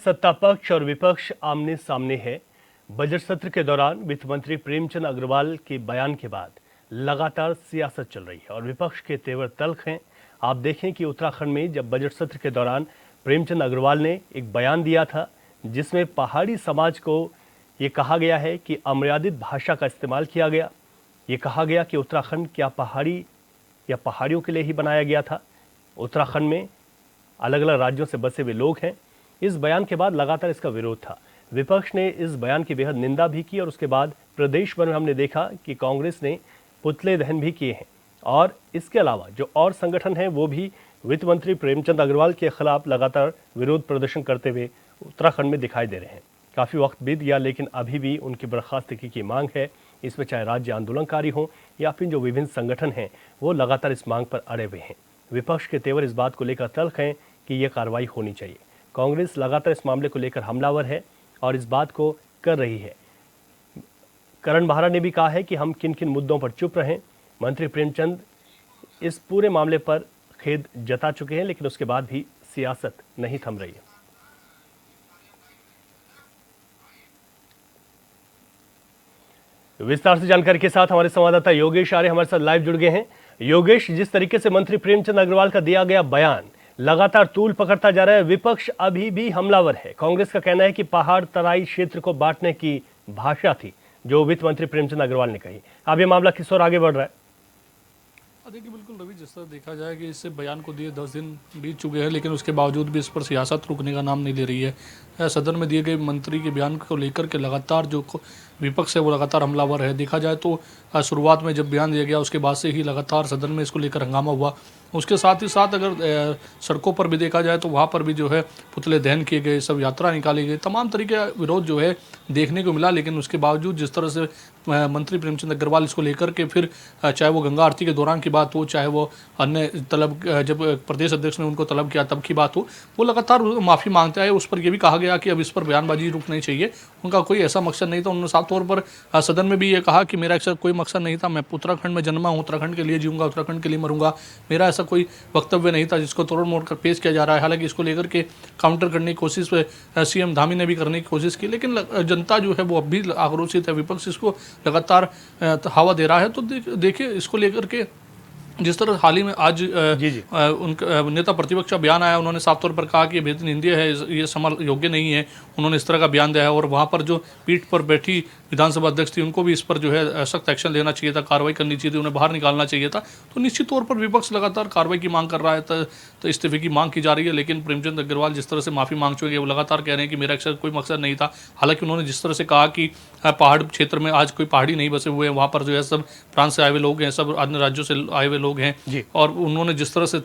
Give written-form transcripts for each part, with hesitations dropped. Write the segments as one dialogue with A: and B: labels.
A: सत्ता पक्ष और विपक्ष आमने सामने है। बजट सत्र के दौरान वित्त मंत्री प्रेमचंद अग्रवाल के बयान के बाद लगातार सियासत चल रही है और विपक्ष के तेवर तल्ख हैं। आप देखें कि उत्तराखंड में जब बजट सत्र के दौरान प्रेमचंद अग्रवाल ने एक बयान दिया था जिसमें पहाड़ी समाज को ये कहा गया है कि अमर्यादित भाषा का इस्तेमाल किया गया। ये कहा गया कि उत्तराखंड क्या पहाड़ी या पहाड़ियों के लिए ही बनाया गया था। उत्तराखंड में अलग अलग राज्यों से बसे हुए लोग हैं। इस बयान के बाद लगातार इसका विरोध था। विपक्ष ने इस बयान की बेहद निंदा भी की और उसके बाद प्रदेश भर में हमने देखा कि कांग्रेस ने पुतले दहन भी किए हैं और इसके अलावा जो और संगठन हैं वो भी वित्त मंत्री प्रेमचंद अग्रवाल के खिलाफ लगातार विरोध प्रदर्शन करते हुए उत्तराखंड में दिखाई दे रहे हैं। काफ़ी वक्त बीत गया लेकिन अभी भी उनकी बर्खास्तगी की मांग है। इसमें चाहे राज्य आंदोलनकारी हों या फिर जो विभिन्न संगठन हैं वो लगातार इस मांग पर अड़े हुए हैं। विपक्ष के तेवर इस बात को लेकर तल्ख हैं कि ये कार्रवाई होनी चाहिए। कांग्रेस लगातार इस मामले को लेकर हमलावर है और इस बात को कर रही है। करण बहरा ने भी कहा है कि हम किन किन मुद्दों पर चुप रहें। मंत्री प्रेमचंद इस पूरे मामले पर खेद जता चुके हैं लेकिन उसके बाद भी सियासत नहीं थम रही है। विस्तार से जानकारी के साथ हमारे संवाददाता योगेश आर्य हमारे साथ लाइव जुड़ गए हैं। योगेश, जिस तरीके से मंत्री प्रेमचंद अग्रवाल का दिया गया बयान लगातार तूल पकड़ता जा रहा है, विपक्ष अभी भी हमलावर है। कांग्रेस का कहना है कि पहाड़ तराई क्षेत्र को बांटने की भाषा थी जो वित्त मंत्री प्रेमचंद अग्रवाल ने कही। अब ये मामला किस ओर आगे बढ़ रहा है?
B: देखिए, बिल्कुल रवि, जिस तरह देखा जाए कि इससे बयान को दिए 10 दिन बीत चुके हैं लेकिन उसके बावजूद भी इस पर सियासत रुकने का नाम नहीं ले रही है। सदन में दिए गए मंत्री के बयान को लेकर के लगातार जो विपक्ष है वो लगातार हमलावर है। देखा जाए तो शुरुआत में जब बयान दिया गया उसके बाद से ही लगातार सदन में इसको लेकर हंगामा हुआ। उसके साथ ही साथ अगर सड़कों पर भी देखा जाए तो वहाँ पर भी जो है पुतले दहन किए गए, सब यात्रा निकाली गई, तमाम तरीके का विरोध जो है देखने को मिला। लेकिन उसके बावजूद जिस तरह से मंत्री प्रेमचंद अग्रवाल इसको लेकर के फिर चाहे वो गंगा आरती के दौरान की बात हो, चाहे वो अन्य तलब जब प्रदेश अध्यक्ष ने उनको तलब किया तब की बात हो, वो लगातार माफ़ी मांगते आए। उस पर यह भी कहा गया कि अब इस पर बयानबाजी रुकनी चाहिए। उनका कोई ऐसा मकसद नहीं था। उन्होंने साफ तौर पर सदन में भी ये कहा कि मेरा ऐसा कोई मकसद नहीं था। मैं उत्तराखंड में जन्मा हूँ, उत्तराखंड के लिए जीऊँगा, उत्तराखंड के लिए मरूंगा। मेरा ऐसा कोई वक्तव्य नहीं था जिसको तोड़ मोड़ कर पेश किया जा रहा है। हालांकि इसको लेकर के काउंटर करने की कोशिश सीएम धामी ने भी करने की कोशिश की लेकिन जनता जो है वो अब भी आक्रोशित है। विपक्ष इसको लगातार हवा दे रहा है। तो देखिए, इसको लेकर के जिस तरह हाल ही में आज उनका नेता प्रतिपक्ष का बयान आया, उन्होंने साफ तौर पर कहा कि बेहद निंदनीय है, ये समर योग्य नहीं है। उन्होंने इस तरह का बयान दिया है और वहाँ पर जो पीठ पर बैठी विधानसभा अध्यक्ष थी उनको भी इस पर जो है सख्त एक्शन लेना चाहिए था, कार्रवाई करनी चाहिए थी, उन्हें बाहर निकालना चाहिए था। तो निश्चित तौर पर विपक्ष लगातार कार्रवाई की मांग कर रहा है, तो इस्तीफे की मांग की जा रही है। लेकिन प्रेमचंद अग्रवाल जिस तरह से माफ़ी मांग चुके हैं वो लगातार कह रहे हैं कि मेरा ऐसा कोई मकसद नहीं था। हालांकि उन्होंने जिस तरह से कहा कि पहाड़ क्षेत्र में आज कोई पहाड़ी नहीं बसे हुए हैं, वहाँ पर जो है सब फ्रांस से आए हुए लोग हैं, सब अन्य राज्यों से आए हुए लोग हैं। और उन्होंने जिस तरह से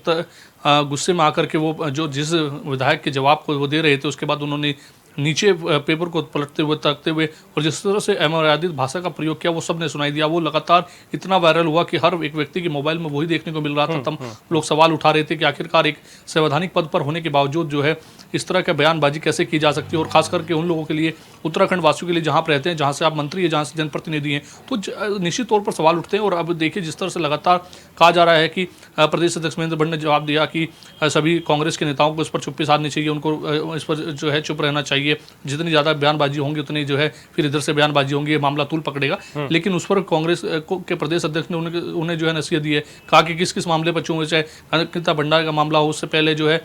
B: गुस्से में आकर के वो जो जिस विधायक के जवाब को वो दे रहे थे उसके बाद उन्होंने नीचे पेपर को पलटते हुए ताकते हुए और जिस तरह से अमर्यादित भाषा का प्रयोग किया वो सब ने सुनाई दिया। वो लगातार इतना वायरल हुआ कि हर एक व्यक्ति के मोबाइल में वही देखने को मिल रहा था। तब लोग सवाल उठा रहे थे कि आखिरकार एक संवैधानिक पद पर होने के बावजूद जो है इस तरह का बयानबाजी कैसे की जा सकती है। और खास करके उन लोगों के लिए, उत्तराखंड वासियों के लिए जहाँ पर रहते हैं, जहाँ से आप मंत्री हैं, जहाँ से जनप्रतिनिधि हैं, तो निश्चित तौर पर सवाल उठते हैं। और अब देखिए, जिस तरह से लगातार कहा जा रहा है कि प्रदेश अध्यक्ष महेंद्र भट्ट ने जवाब दिया कि सभी कांग्रेस के नेताओं को इस पर चुप्पी साधनी चाहिए, उनको इस पर जो है चुप रहना चाहिए। जितनी ज़्यादा बयानबाजी होंगी उतनी जो है फिर इधर से बयानबाजी होंगी, ये मामला तूल पकड़ेगा। लेकिन उस पर कांग्रेस के प्रदेश अध्यक्ष ने उन्हें जो है नसीहत दी है, कहा कि किस किस मामले पर चूंकि चाहे अंकिता भंडारी का मामला हो, उससे पहले जो है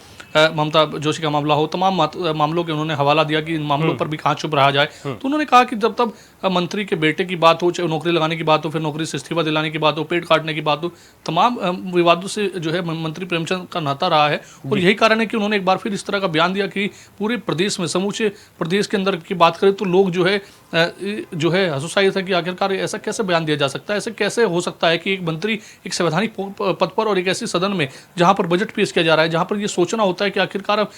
B: ममता जोशी का मामला हो, तमाम मामलों के उन्होंने हवाला दिया कि इन मामलों पर भी कहाँ चुप रहा जाए। तो उन्होंने कहा कि जब तक मंत्री के बेटे की बात हो, चाहे नौकरी लगाने की बात हो, फिर नौकरी से इस्तीफा दिलाने की बात हो, पेट काटने की बात हो, तमाम विवादों से जो है मंत्री प्रेमचंद का नाता रहा है। और यही कारण है कि उन्होंने एक बार फिर इस तरह का बयान दिया कि पूरे प्रदेश में, समूचे प्रदेश के अंदर की बात करें तो लोग जो है हसुसाई था कि आखिरकार ऐसा कैसे बयान दिया जा सकता है, ऐसे कैसे हो सकता है कि एक मंत्री एक संवैधानिक पद पर और एक ऐसी सदन में जहां पर बजट पेश किया जा रहा है, जहां पर ये सोचना होता है कि आखिरकार अब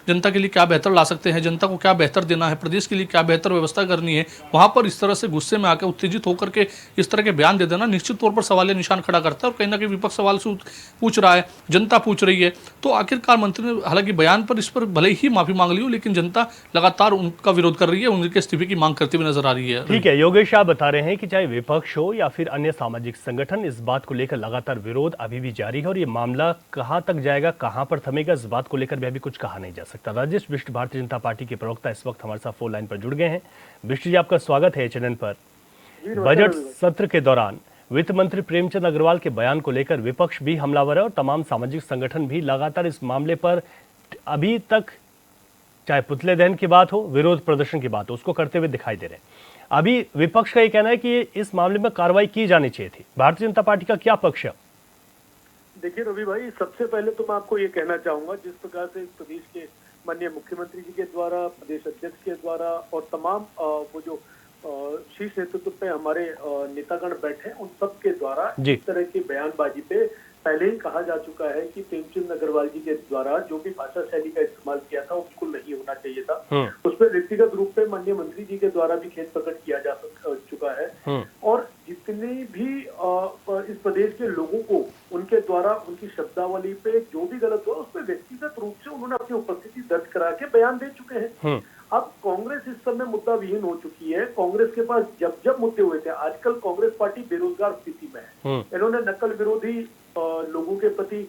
B: जनता के लिए क्या बेहतर ला सकते हैं, जनता को क्या बेहतर देना है, प्रदेश के लिए क्या बेहतर व्यवस्था करनी है, वहां पर इस तरह से गुस्से में आकर उत्तेजित होकर के इस तरह के बयान दे देना निश्चित तौर पर सवाल निशान खड़ा करता है। और कहीं ना कहीं विपक्ष सवाल पूछ रहा है, जनता पूछ रही है। तो आखिरकार मंत्री ने हालांकि बयान पर इस पर भले ही माफी मांग ली हो लेकिन जनता लगातार उनका विरोध कर रही है, उनके इस्तीफे की मांग करते हुए नजर आ रही है।
A: ठीक है योगेश, आप बता रहे हैं कि चाहे विपक्ष हो या फिर अन्य सामाजिक संगठन, इस बात को लेकर लगातार विरोध अभी भी जारी है और ये मामला कहां तक जाएगा, कहां पर थमेगा, इस बात को लेकर भी अभी कुछ कहा नहीं। नहीं जा सकता। राजेश बिष्ट भारतीय जनता पार्टी के प्रवक्ता इस वक्त हमारे साथ फोन लाइन पर जुड़ गए हैं। बिष्ट जी, आपका स्वागत है चैनल पर। बजट सत्र के दौरान वित्त मंत्री प्रेमचंद अग्रवाल के बयान को लेकर विपक्ष भी हमलावर है और तमाम सामाजिक संगठन भी लगातार इस मामले पर अभी तक, चाहे पुतले दहन की बात हो, विरोध प्रदर्शन की बात हो, उसको करते हुए दिखाई दे रहे हैं। अभी विपक्ष का ये कहना है कि इस मामले में कार्रवाई की जानी चाहिए थी। भारतीय जनता पार्टी का क्या पक्ष है?
C: देखिए रवि भाई, सबसे पहले तो मैं आपको ये कहना चाहूंगा, जिस प्रकार से प्रदेश के माननीय मुख्यमंत्री जी के द्वारा, प्रदेश अध्यक्ष के द्वारा और तमाम वो जो शीर्ष नेतृत्व पे हमारे नेतागण बैठे, उन सब के द्वारा इस तरह की बयानबाजी पे पहले ही कहा जा चुका है कि प्रेमचंद अग्रवाल जी के द्वारा जो भी भाषा शैली का इस्तेमाल किया था वो बिल्कुल नहीं होना चाहिए था। उस पर व्यक्तिगत रूप पे माननीय मंत्री जी के द्वारा भी खेद प्रकट किया जा चुका है और जितने भी इस प्रदेश के लोगों को उनके द्वारा उनकी शब्दावली पे जो भी गलत हुआ उस पर व्यक्तिगत रूप से उन्होंने अपनी उपस्थिति दर्ज करा के बयान दे चुके हैं। अब कांग्रेस इस समय मुद्दा विहीन हो चुकी है। कांग्रेस के पास जब जब मुद्दे हुए थे, आजकल कांग्रेस पार्टी बेरोजगार स्थिति में है। इन्होंने नकल विरोधी लोगों के प्रति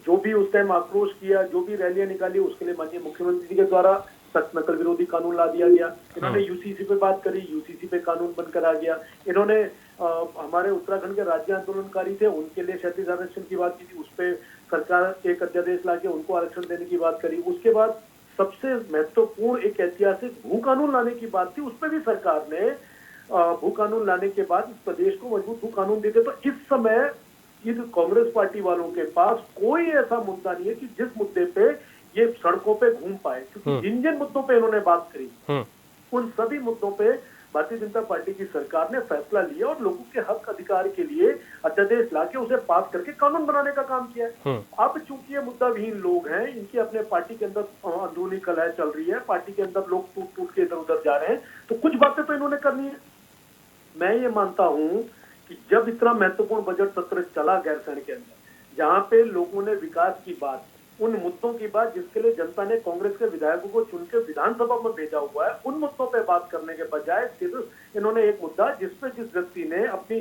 C: जो भी उस टाइम आक्रोश किया, जो भी रैलियां निकाली, उसके लिए माननीय मुख्यमंत्री जी के द्वारा सख्त नकल विरोधी कानून ला दिया गया। इन्होंने यूसीसी पे बात करी, यूसीसी पे कानून बनकर आ गया। इन्होंने हमारे उत्तराखंड के राज्य आंदोलनकारी थे, उनके लिए 37 आरक्षण की बात की थी, उस पर सरकार एक अध्यादेश लाके उनको आरक्षण देने की बात करी। उसके बाद सबसे महत्वपूर्ण एक ऐतिहासिक भू कानून लाने की बात थी, उस पर भी सरकार ने भू कानून लाने के बाद इस प्रदेश को मजबूत भू कानून देते। तो इस समय इन कांग्रेस पार्टी वालों के पास कोई ऐसा मुद्दा नहीं है कि जिस मुद्दे पे ये सड़कों पे घूम पाए, क्योंकि जिन जिन मुद्दों पे इन्होंने बात करी उन सभी मुद्दों पे भारतीय जनता पार्टी की सरकार ने फैसला लिया और लोगों के हक अधिकार के लिए अध्यादेश लाके उसे पास करके कानून बनाने का काम किया है। अब चूंकि ये मुद्दा विहीन लोग हैं, इनकी अपने पार्टी के अंदर अंदरूनी कलह चल रही है, पार्टी के अंदर लोग टूट टूट के इधर उधर जा रहे हैं, तो कुछ बातें तो इन्होंने करनी है। मैं ये मानता हूं कि जब इतना महत्वपूर्ण बजट सत्र चला गैरसैंण के अंदर, जहां पे लोगों ने विकास की बात, उन मुद्दों की बात जिसके लिए जनता ने कांग्रेस के विधायकों को चुन के विधानसभा में भेजा हुआ है, उन मुद्दों पे बात करने के बजाय सिर्फ इन्होंने एक मुद्दा जिसपे जिस व्यक्ति ने अपनी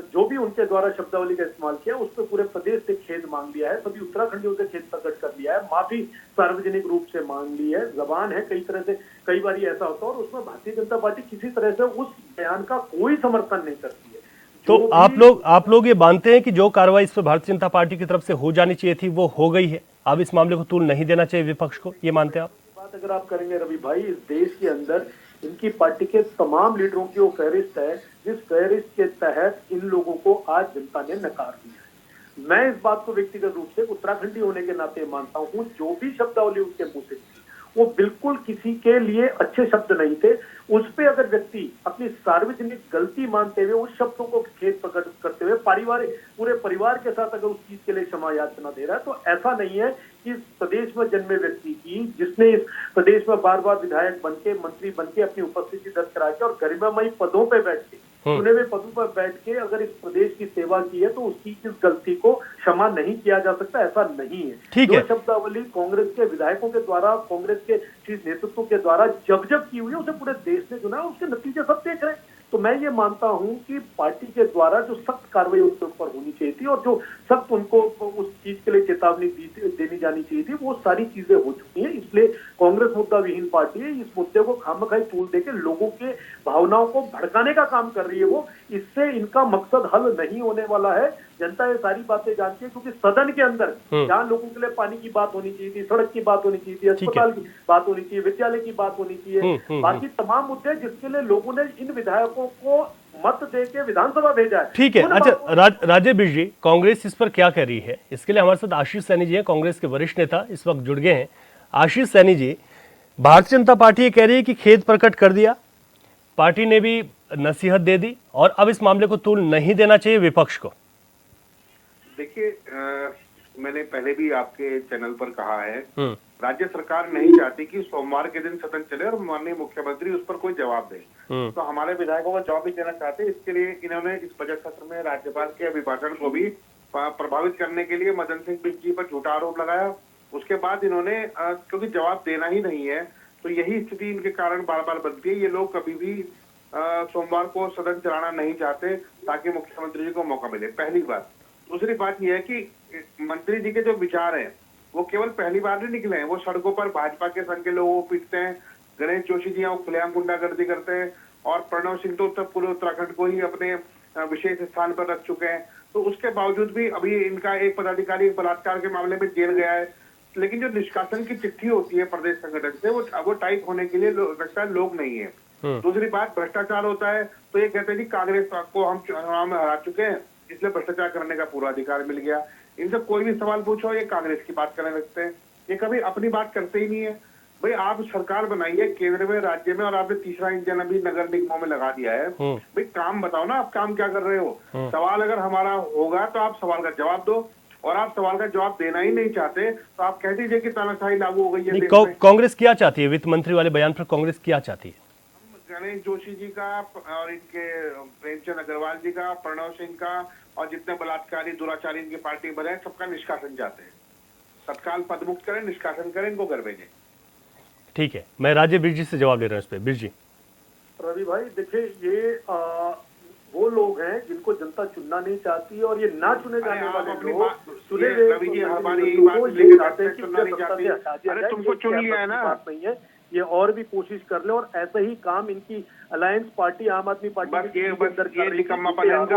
C: जो भी उनके द्वारा शब्दावली का इस्तेमाल किया उस पर पूरे प्रदेश से खेद मांग लिया है, सभी उत्तराखंडियों से खेद प्रकट कर लिया है, माफी सार्वजनिक रूप से मांग ली है। जबान है कई तरह से, कई बार ऐसा होता है और उसमें भारतीय जनता पार्टी किसी तरह से उस बयान का कोई समर्थन नहीं करती है।
A: तो आप लोग ये मानते हैं कि जो कार्रवाई इस पर भारतीय जनता पार्टी की तरफ से हो जानी चाहिए थी वो हो गई है, अब इस मामले को तूल नहीं देना चाहिए विपक्ष को, ये मानते हैं आप?
C: बात अगर आप करेंगे रवि भाई, इस देश के अंदर इनकी पार्टी के तमाम लीडरों की वो फहरिस्त है जिस फहरिस्त के तहत इन लोगों को आज जनता ने नकार दिया है। मैं इस बात को व्यक्तिगत रूप से उत्तराखंडी होने के नाते मानता हूँ, जो भी शब्दावली उसके मुंह से वो बिल्कुल किसी के लिए अच्छे शब्द नहीं थे। उस पे अगर व्यक्ति अपनी सार्वजनिक गलती मानते हुए उस शब्दों को खेद प्रकट करते हुए पूरे परिवार के साथ अगर उस चीज के लिए क्षमा याचना दे रहा है, तो ऐसा नहीं है कि इस प्रदेश में जन्मे व्यक्ति की, जिसने इस प्रदेश में बार बार विधायक बनके, मंत्री बनके अपनी उपस्थिति दर्ज करा के और गरिमामयी पदों पे बैठ के, चुने हुए पदों पर बैठ के अगर इस प्रदेश की सेवा की है, तो उसकी इस गलती को क्षमा नहीं किया जा सकता, ऐसा नहीं है।
A: ठीक है।
C: शब्दावली कांग्रेस के विधायकों के द्वारा, कांग्रेस के शीर्ष नेतृत्व के द्वारा जब की हुई है, उसे पूरे देश ने चुना, उसके नतीजे सब देख रहे हैं। तो मैं ये मानता हूं कि पार्टी के द्वारा जो सख्त कार्रवाई उनके ऊपर होनी चाहिए थी और जो सख्त उनको उस चीज के लिए चेतावनी देनी जानी चाहिए थी, वो सारी चीजें हो चुकी हैं। इसलिए कांग्रेस मुद्दा विहीन पार्टी है, इस मुद्दे को खामखाई तूल देके लोगों के भावनाओं को भड़काने का काम कर रही है वो। इससे इनका मकसद हल नहीं होने वाला है। जनता ये सारी बातें जानती है, क्योंकि सदन के अंदर जहाँ लोगों के लिए पानी की बात होनी चाहिए थी, सड़क की बात होनी चाहिए थी, अस्पताल की बात होनी चाहिए, विद्यालय की बात होनी चाहिए, बाकी तमाम मुद्दे जिसके लिए लोगों ने इन विधायकों को मत देके विधानसभा भेजा है।
A: ठीक है। अच्छा राजेश बिष्ट जी, कांग्रेस इस पर क्या कर रही है? इसके लिए हमारे साथ आशीष सैनी जी हैं, कांग्रेस के वरिष्ठ नेता, इस वक्त जुड़ गए हैं। आशीष सैनी जी, भारतीय जनता पार्टी ये कह रही है कि खेद प्रकट कर दिया, पार्टी ने भी नसीहत दे दी और अब इस मामले को तूल नहीं देना चाहिए विपक्ष को।
D: देखिए, मैंने पहले भी आपके चैनल पर कहा है, राज्य सरकार नहीं चाहती कि सोमवार के दिन सदन चले और माननीय मुख्यमंत्री उस पर कोई जवाब दे। तो हमारे विधायकों को जवाब भी देना चाहते हैं। इसके लिए इन्होंने इस बजट सत्र में राज्यपाल के अभिभाषण को भी प्रभावित करने के लिए मदन सिंह बिष्ट जी पर झूठा आरोप लगाया। उसके बाद इन्होंने क्योंकि जवाब देना ही नहीं है, तो यही स्थिति इनके कारण बार बार बनती है। ये लोग कभी भी सोमवार को सदन चलाना नहीं चाहते ताकि मुख्यमंत्री जी को मौका मिले, पहली बात। दूसरी बात यह है कि मंत्री जी के जो विचार हैं वो केवल पहली बार नहीं निकले हैं, वो सड़कों पर भाजपा के संघ के लोगों को पीटते हैं। गणेश जोशी जी हैं, वो खुलेआम गुंडागर्दी करते हैं, और प्रणव सिंह तो पूरे उत्तराखंड को ही अपने विशेष स्थान पर रख चुके हैं। तो उसके बावजूद भी अभी इनका एक पदाधिकारी बलात्कार के मामले में जेल गया है। लेकिन जो निष्कासन की चिट्ठी होती है प्रदेश संगठन से, वो टाइप होने के लिए लगता है लोग नहीं है। दूसरी बात, भ्रष्टाचार होता है तो ये कहते हैं कि कांग्रेस को हम हरा चुके हैं, इसलिए भ्रष्टाचार करने का पूरा अधिकार मिल गया। इनसे कोई भी सवाल पूछो, ये कांग्रेस की बात करने लगते हैं, ये कभी अपनी बात करते ही नहीं है। भाई आप सरकार बनाइए केंद्र में, राज्य में, और आपने तीसरा इंजन अभी नगर निगमों में लगा दिया है। भाई काम बताओ ना, आप काम क्या कर रहे हो। सवाल अगर हमारा होगा तो आप सवाल का जवाब दो, और आप सवाल का जवाब देना ही नहीं चाहते तो आप कह दीजिए कि तानाशाही लागू हो गई है देश में।
A: कांग्रेस क्या चाहती है? वित्त मंत्री वाले बयान पर कांग्रेस क्या चाहती है?
D: गणेश जोशी जी का और इनके प्रेमचंद अग्रवाल जी का, प्रणव सिंह का, और जितने बलात्कारी दुराचारी इनकी पार्टी बने, सबका निष्कासन चाहते हैं। तत्काल पदमुक्त करें, निष्कासन करें, इनको घर भेजें।
A: ठीक है, मैं राजे बीर जी से जवाब ले रहा हूँ इस पे। बीर जी।
C: रवि भाई देखिए, ये वो लोग हैं जिनको जनता चुनना नहीं चाहती है, और ये ना चुने जाने वाले लोग चुने
D: रवि जी हमारी यही बात चुनना नहीं चाहती। अरे तुमको चुन लिया है ना।
C: बात नहीं है, ये और भी कोशिश कर ले, और ऐसे ही काम इनकी अलायंस पार्टी आम आदमी पार्टी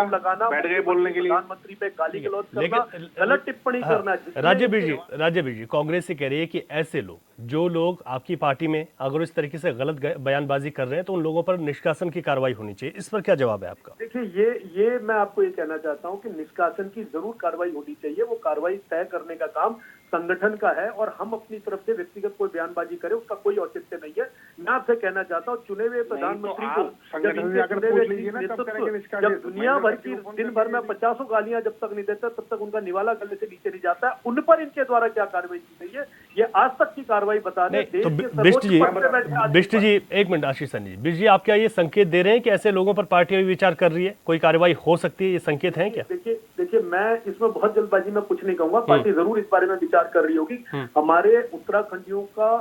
D: लगाना बैठ गए बोलने के लिए,
C: प्रधानमंत्री पे गाली गलौज करना, गलत टिप्पणी करना।
A: राज्य बीर जी, कांग्रेस से कह रही है कि ऐसे लोग, जो लोग आपकी पार्टी में अगर इस तरीके से गलत बयानबाजी कर रहे हैं तो उन लोगों पर निष्कासन की कार्रवाई होनी चाहिए। इस पर क्या जवाब है आपका?
C: देखिए, ये मैं आपको ये कहना चाहता हूँ कि निष्कासन की जरूर कार्रवाई होनी चाहिए। वो कार्रवाई तय करने का काम संगठन का है, और हम अपनी तरफ से व्यक्तिगत कोई बयानबाजी करें उसका कोई औचित्य नहीं है। मैं आपसे कहना चाहता हूँ, चुने हुए प्रधानमंत्री को जब दुनिया भर की दिन भर में 50 गालियां जब तक नहीं देता, तब तक उनका निवाला गले से नीचे नहीं जाता है। उन पर इनके द्वारा क्या कार्रवाई की गई है, ये आज तक की कार्रवाई बता दें।
A: तो बिष्ट जी, एक मिनट, आशीष सैनी जी, बिष्ट जी, आप क्या ये संकेत दे रहे हैं कि ऐसे लोगों पर पार्टी अभी विचार कर रही है, कोई कार्रवाई हो सकती है, ये संकेत है क्या?
C: देखिए, मैं इसमें बहुत जल्दबाजी में कुछ नहीं कहूंगा। पार्टी जरूर इस बारे में विचार कर रही होगी। हमारे उत्तराखंडियों का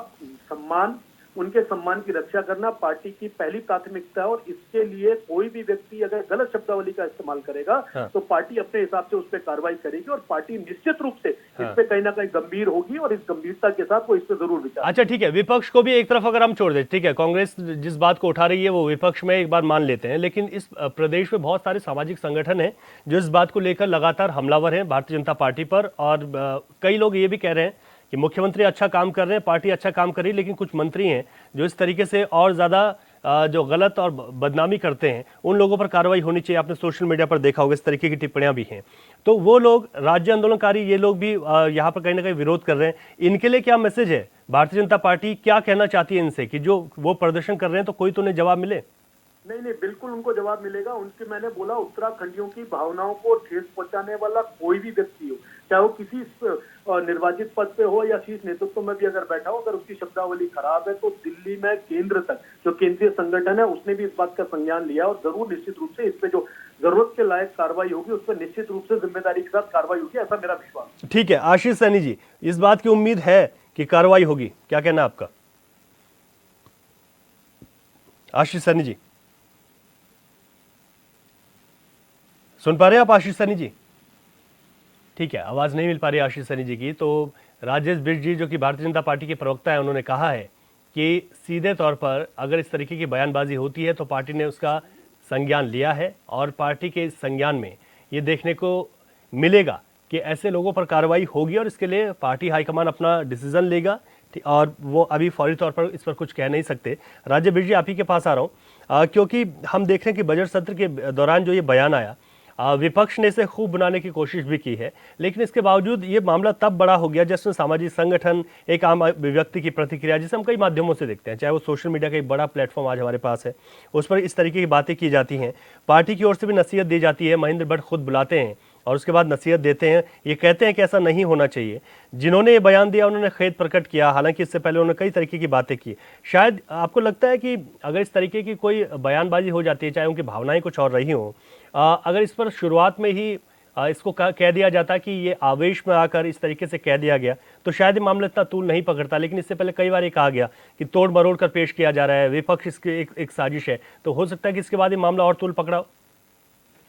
C: सम्मान, उनके सम्मान की रक्षा करना पार्टी की पहली प्राथमिकता है, और इसके लिए कोई भी व्यक्ति अगर गलत शब्दावली का इस्तेमाल करेगा तो पार्टी अपने हिसाब से उस पर कार्रवाई करेगी, और पार्टी निश्चित रूप से इस पे कहीं ना कहीं गंभीर होगी, और इस गंभीरता के साथ वो इस पे जरूर विचार।
A: अच्छा, ठीक है, विपक्ष को भी एक तरफ अगर हम छोड़ दें, ठीक है, कांग्रेस जिस बात को उठा रही है वो विपक्ष में एक बार मान लेते हैं, लेकिन इस प्रदेश में बहुत सारे सामाजिक संगठन हैं जो इस बात को लेकर लगातार हमलावर हैं भारतीय जनता पार्टी पर, और कई लोग ये भी कह रहे हैं कि मुख्यमंत्री अच्छा काम कर रहे हैं, पार्टी अच्छा काम कर रही है, लेकिन कुछ मंत्री हैं जो इस तरीके से और ज़्यादा जो गलत और बदनामी करते हैं, उन लोगों पर कार्रवाई होनी चाहिए। आपने सोशल मीडिया पर देखा होगा इस तरीके की टिप्पणियां भी हैं। तो वो लोग, राज्य आंदोलनकारी, ये लोग भी यहाँ पर कहीं ना कहीं विरोध कर रहे हैं। इनके लिए क्या मैसेज है? भारतीय जनता पार्टी क्या कहना चाहती है इनसे कि जो वो प्रदर्शन कर रहे हैं तो कोई तो उन्हें जवाब मिले?
C: नहीं, बिल्कुल उनको जवाब मिलेगा। उनके, मैंने बोला, उत्तराखंडियों की भावनाओं को ठेस पहुंचाने वाला कोई भी व्यक्ति हो, चाहे वो किसी निर्वाचित पद पे हो या शीर्ष नेतृत्व में भी अगर बैठा हो, अगर उसकी शब्दावली खराब है तो दिल्ली में केंद्र तक जो केंद्रीय संगठन है उसने भी इस बात का संज्ञान लिया, और जरूर निश्चित रूप से इस पे जो जरूरत के लायक कार्रवाई होगी उस पर निश्चित रूप से जिम्मेदारी के साथ कार्रवाई होगी, ऐसा मेरा विश्वास।
A: ठीक है, आशीष सैनी जी, इस बात की उम्मीद है कि कार्रवाई होगी, क्या कहना आपका? आशीष सैनी जी, सुन पा रहे हैं आप आशीष सैनी जी? ठीक है, आवाज नहीं मिल पा रही आशीष सैनी जी की। तो राजेश बिष्ट जी, जो कि भारतीय जनता पार्टी के प्रवक्ता है, उन्होंने कहा है कि सीधे तौर पर अगर इस तरीके की बयानबाजी होती है तो पार्टी ने उसका संज्ञान लिया है, और पार्टी के इस संज्ञान में ये देखने को मिलेगा कि ऐसे लोगों पर कार्रवाई होगी, और इसके लिए पार्टी हाईकमान अपना डिसीजन लेगा, और वो अभी फौरी तौर पर इस पर कुछ कह नहीं सकते। राज्य बिष्ट जी, आप ही के पास आ रहा हूँ, क्योंकि हम देख रहे हैं कि बजट सत्र के दौरान जो ये बयान आया, विपक्ष ने इसे खूब बनाने की कोशिश भी की है, लेकिन इसके बावजूद ये मामला तब बड़ा हो गया जिसमें सामाजिक संगठन, एक आम व्यक्ति की प्रतिक्रिया, जिसे हम कई माध्यमों से देखते हैं, चाहे वो सोशल मीडिया का एक बड़ा प्लेटफॉर्म आज हमारे पास है, उस पर इस तरीके की बातें की जाती हैं। पार्टी की ओर से भी नसीहत दी जाती है, महेंद्र भट्ट खुद बुलाते हैं और उसके बाद नसीहत देते हैं, ये कहते हैं कि ऐसा नहीं होना चाहिए। जिन्होंने ये बयान दिया उन्होंने खेद प्रकट किया, हालांकि इससे पहले उन्होंने कई तरीके की बातें की। शायद आपको लगता है कि अगर इस तरीके की कोई बयानबाजी हो जाती है, चाहे उनकी भावनाएं कुछ और रही हों, अगर इस पर शुरुआत में ही इसको कह दिया जाता कि ये आवेश में आकर इस तरीके से कह दिया गया, तो शायद ये मामला इतना तूल नहीं पकड़ता। लेकिन इससे पहले कई बार ये कहा गया कि तोड़ मरोड़ कर पेश किया जा रहा है, विपक्ष इसकी एक साजिश है, तो हो सकता है कि इसके बाद ये मामला और तूल पकड़ा हो।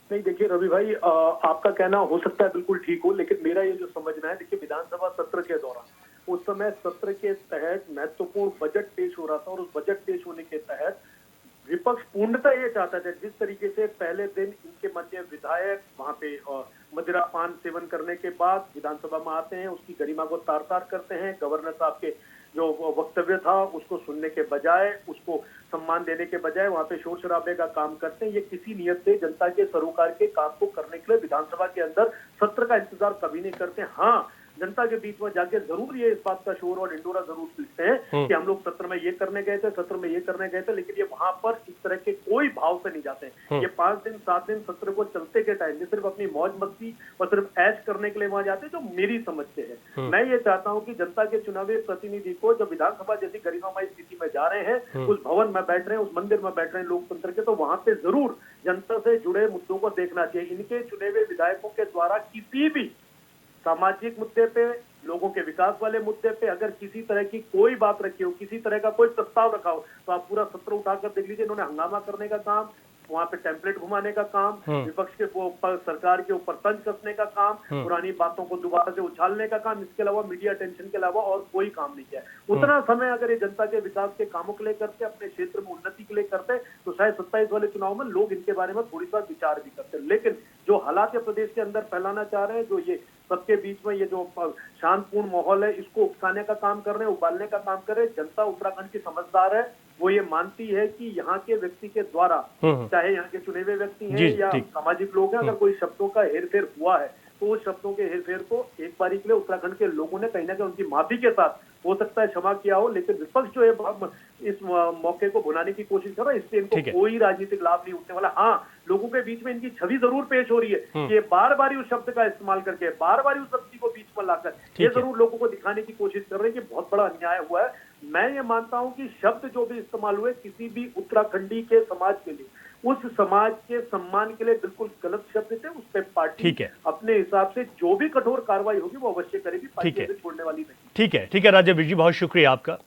C: नहीं, देखिए रवि भाई, आपका कहना हो सकता है बिल्कुल ठीक हो, लेकिन मेरा ये जो समझना है, देखिए विधानसभा सत्र के दौरान उस समय सत्र के तहत महत्वपूर्ण बजट पेश हो रहा था, और उस बजट पेश होने के तहत विपक्ष पूर्णतः ये चाहता था, जिस तरीके से पहले दिन इनके माननीय विधायक वहां पे मदिरा पान सेवन करने के बाद विधानसभा में आते हैं, उसकी गरिमा को तार तार करते हैं, गवर्नर साहब के जो वक्तव्य था उसको सुनने के बजाय, उसको सम्मान देने के बजाय वहां पे शोर शराबे का काम करते हैं। ये किसी नियत से जनता के सरोकार के काम को करने के लिए विधानसभा के अंदर सत्र का इंतजार कभी नहीं करते। हाँ, जनता के बीच में जाके जरूर ये इस बात का शोर और इंडोरा जरूर पीटते हैं कि हम लोग सत्र में ये करने गए थे, सत्र में ये करने गए थे, लेकिन ये वहां पर इस तरह के कोई भाव से नहीं जाते हैं। ये 5 दिन 7 दिन सत्र को चलते के टाइम में सिर्फ अपनी मौज मस्ती और सिर्फ ऐश करने के लिए वहां जाते हैं, जो मेरी समझ से है। मैं ये चाहता हूं कि जनता के चुनावी प्रतिनिधि को जब विधानसभा जैसी गरिमामय स्थिति में जा रहे हैं, उस भवन में बैठ रहे हैं, उस मंदिर में बैठ रहे हैं लोकतंत्र के, तो वहां पे जरूर जनता से जुड़े मुद्दों को देखना चाहिए। इनके चुने हुए विधायकों के द्वारा किसी भी सामाजिक मुद्दे पे, लोगों के विकास वाले मुद्दे पे अगर किसी तरह की कोई बात रखी हो, किसी तरह का कोई प्रस्ताव रखा हो, तो आप पूरा सत्र उठाकर देख लीजिए। इन्होंने हंगामा करने का काम, वहां पे टेम्पलेट घुमाने का काम, विपक्ष के ऊपर, सरकार के ऊपर तंज कसने का काम, पुरानी बातों को दोबारा से उछालने का काम, इसके अलावा मीडिया अटेंशन के अलावा और कोई काम नहीं किया। उतना समय अगर ये जनता के विकास के कामों के लिए करते, अपने क्षेत्र में उन्नति के लिए करते, तो शायद 27 वाले चुनाव में लोग इनके बारे में थोड़ी सा विचार भी करते। लेकिन जो हालात प्रदेश के अंदर फैलाना चाह रहे हैं, जो ये सबके बीच में ये जो शांतपूर्ण माहौल है, इसको उकसाने का काम कर रहे हैं, उबालने का काम कर रहे हैं। जनता उत्तराखंड की समझदार है, वो ये मानती है कि यहाँ के व्यक्ति के द्वारा, चाहे यहाँ के चुने हुए व्यक्ति हैं या सामाजिक लोग हैं, अगर कोई शब्दों का हेरफेर हुआ है, तो उस शब्दों के हेरफेर को एक बारी के लिए उत्तराखंड के लोगों ने कहीं ना कहीं उनकी माफी के साथ हो सकता है क्षमा किया हो। लेकिन विपक्ष जो है इस मौके को भुनाने की कोशिश कर रहा है, इससे इनको कोई राजनीतिक लाभ नहीं उठने वाला। हाँ, लोगों के बीच में इनकी छवि जरूर पेश हो रही है कि बार बार उस शब्द का इस्तेमाल करके, बार बार उस व्यक्ति को बीच में लाकर ये जरूर लोगों को दिखाने की कोशिश कर रहे हैं कि बहुत बड़ा अन्याय हुआ है। मैं ये मानता हूं कि शब्द जो भी इस्तेमाल हुए किसी भी उत्तराखंडी के समाज के लिए, उस समाज के सम्मान के लिए बिल्कुल गलत शब्द थे। उस पर पार्टी अपने हिसाब से जो भी कठोर कार्रवाई होगी वो अवश्य करेगी, पार्टी से छोड़ने वाली नहीं।
A: ठीक है राजीव जी, बहुत शुक्रिया आपका,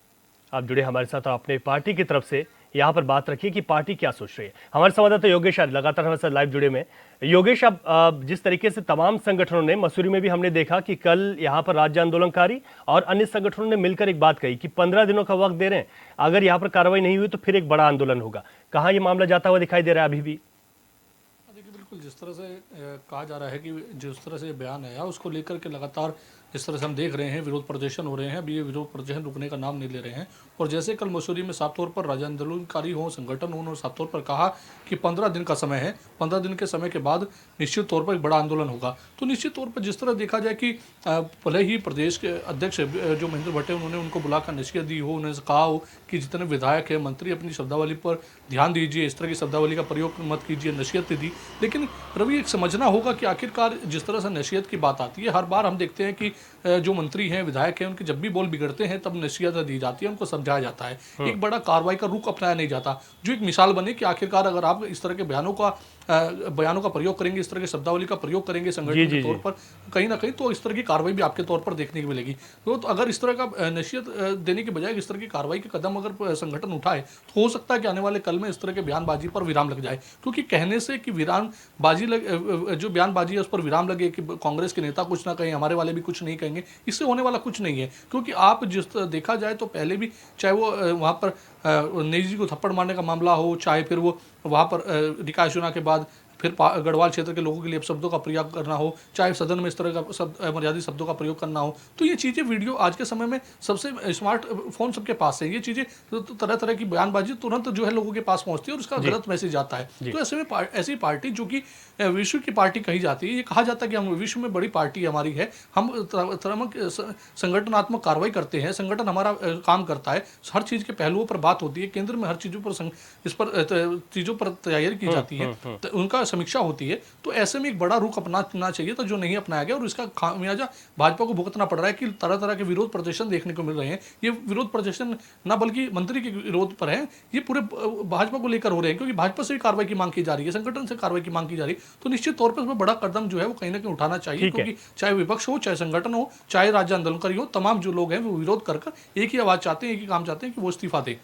A: आप जुड़े हमारे साथ और अपने पार्टी की तरफ से यहाँ पर बात रखिए कि पार्टी क्या सोच रही है। हमारे संवाददाता योगेश लगातार हमारे साथ लाइव जुड़े में। योगेश, अब जिस तरीके से तमाम संगठनों ने, मसूरी में भी हमने देखा कि कल यहाँ पर राज्य आंदोलनकारी और अन्य संगठनों ने मिलकर एक बात कही कि 15 दिनों का वक्त दे रहे हैं, अगर यहाँ पर कार्रवाई नहीं हुई तो फिर एक बड़ा आंदोलन होगा। कहाँ ये मामला जाता हुआ दिखाई दे रहा है अभी भी?
B: देखिए, बिल्कुल जिस तरह से कहा जा रहा है कि जिस तरह से बयान आया उसको लेकर के लगातार जिस तरह से हम देख रहे हैं विरोध प्रदर्शन हो रहे हैं, अभी ये विरोध प्रदर्शन रुकने का नाम नहीं ले रहे हैं। और जैसे कल मसूरी में साफ तौर पर राज्य आंदोलनकारी हों, संगठन हो, उन्होंने साफ तौर पर कहा कि 15 दिन का समय है, 15 दिन के समय के बाद निश्चित तौर पर एक बड़ा आंदोलन होगा। तो निश्चित तौर पर जिस तरह देखा जाए कि भले ही प्रदेश के अध्यक्ष जो महेंद्र भट्ट है, उन्होंने उनको बुलाकर नसीहत दी हो, उन्होंने कहा हो कि जितने विधायक है, मंत्री, अपनी शब्दावली पर ध्यान दीजिए, इस तरह की शब्दावली का प्रयोग मत कीजिए, नसीहत दी। लेकिन रवि, एक समझना होगा कि आखिरकार जिस तरह से नसीहत की बात आती है, हर बार हम देखते हैं कि जो मंत्री हैं, विधायक हैं, उनके जब भी बोल बिगड़ते हैं तब नसीहत दी जाती है, उनको समझाया जाता है, एक बड़ा कार्रवाई का रुख अपनाया नहीं जाता, जो एक मिसाल बने कि आखिरकार अगर आप इस तरह के बयानों का प्रयोग करेंगे, इस तरह की शब्दावली का प्रयोग करेंगे संगठन के तौर पर, कहीं ना कहीं तो इस तरह की कार्रवाई भी आपके तौर पर देखने को मिलेगी। तो अगर इस तरह का नसीहत देने के बजाय इस तरह की कार्रवाई के कदम अगर संगठन उठाए, तो हो सकता है कि आने वाले कल में इस तरह के बयानबाजी पर विराम लग जाए। क्योंकि कहने से कि जो बयानबाजी है उस पर विराम लगे कि कांग्रेस के नेता कुछ ना कहें, हमारे वाले भी कुछ नहीं कहेंगे, इससे होने वाला कुछ नहीं है। क्योंकि आप जिस देखा जाए तो पहले भी, चाहे वो वहाँ पर नेजी जी को थप्पड़ मारने का मामला हो, चाहे फिर वो वहाँ पर निकाय चुनाव के बाद फिर गढ़वाल क्षेत्र के लोगों के लिए शब्दों का प्रयोग करना हो, चाहे सदन में इस तरह का मर्यादित शब्दों का प्रयोग करना हो, तो ये चीज़ें वीडियो आज के समय में सबसे स्मार्टफोन सबके पास है, ये चीज़ें तो तरह तरह की बयानबाजी तुरंत जो है लोगों के पास पहुंचती है और उसका गलत मैसेज आता है। तो ऐसे में ऐसी पार्टी जो कि विश्व की पार्टी कही जाती है, ये कहा जाता है कि हम विश्व में बड़ी पार्टी हमारी है, हम संगठनात्मक कार्रवाई करते हैं, संगठन हमारा काम करता है, हर चीज़ के पहलुओं पर बात होती है, केंद्र में हर चीज़ों पर इस पर चीज़ों पर तैयारी की जाती है, उनका समीक्षा होती है। तो ऐसे में एक बड़ा रुख अपनाना चाहिए था, जो नहीं अपनाया गया और इसका खामियाजा भाजपा को भुगतना पड़ रहा है कि तरह तरह के विरोध प्रदर्शन देखने को मिल रहे हैं। ये विरोध प्रदर्शन न बल्कि मंत्री के विरोध पर है, ये पूरे भाजपा को लेकर हो रहे हैं, क्योंकि भाजपा से भी कार्रवाई की मांग की जा रही है, संगठन से कार्रवाई की मांग की जा रही है। तो निश्चित तौर पर इसमें बड़ा कदम जो है वो कहीं ना कहीं उठाना चाहिए, क्योंकि चाहे विपक्ष हो, चाहे संगठन हो, चाहे राज्य आंदोलनकारी हो, तमाम जो लोग हैं वो विरोध कर एक ही आवाज चाहते हैं, एक ही काम चाहते हैं कि वो इस्तीफा दे।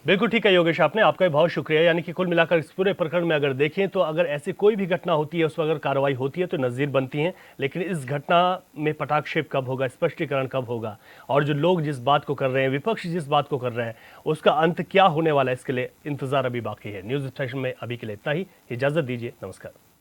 A: बिल्कुल ठीक है योगेश, आपका बहुत शुक्रिया। यानी कि कुल मिलाकर इस पूरे प्रकरण में अगर देखें तो अगर ऐसी कोई भी घटना होती है, उस पर अगर कार्रवाई होती है तो नज़ीर बनती हैं, लेकिन इस घटना में पटाक्षेप कब होगा, स्पष्टीकरण कब होगा, और जो लोग जिस बात को कर रहे हैं, विपक्ष जिस बात को कर रहे हैं, उसका अंत क्या होने वाला है, इसके लिए इंतजार अभी बाकी है। न्यूज़ स्टेशन में अभी के लिए इतना ही, इजाज़त दीजिए, नमस्कार।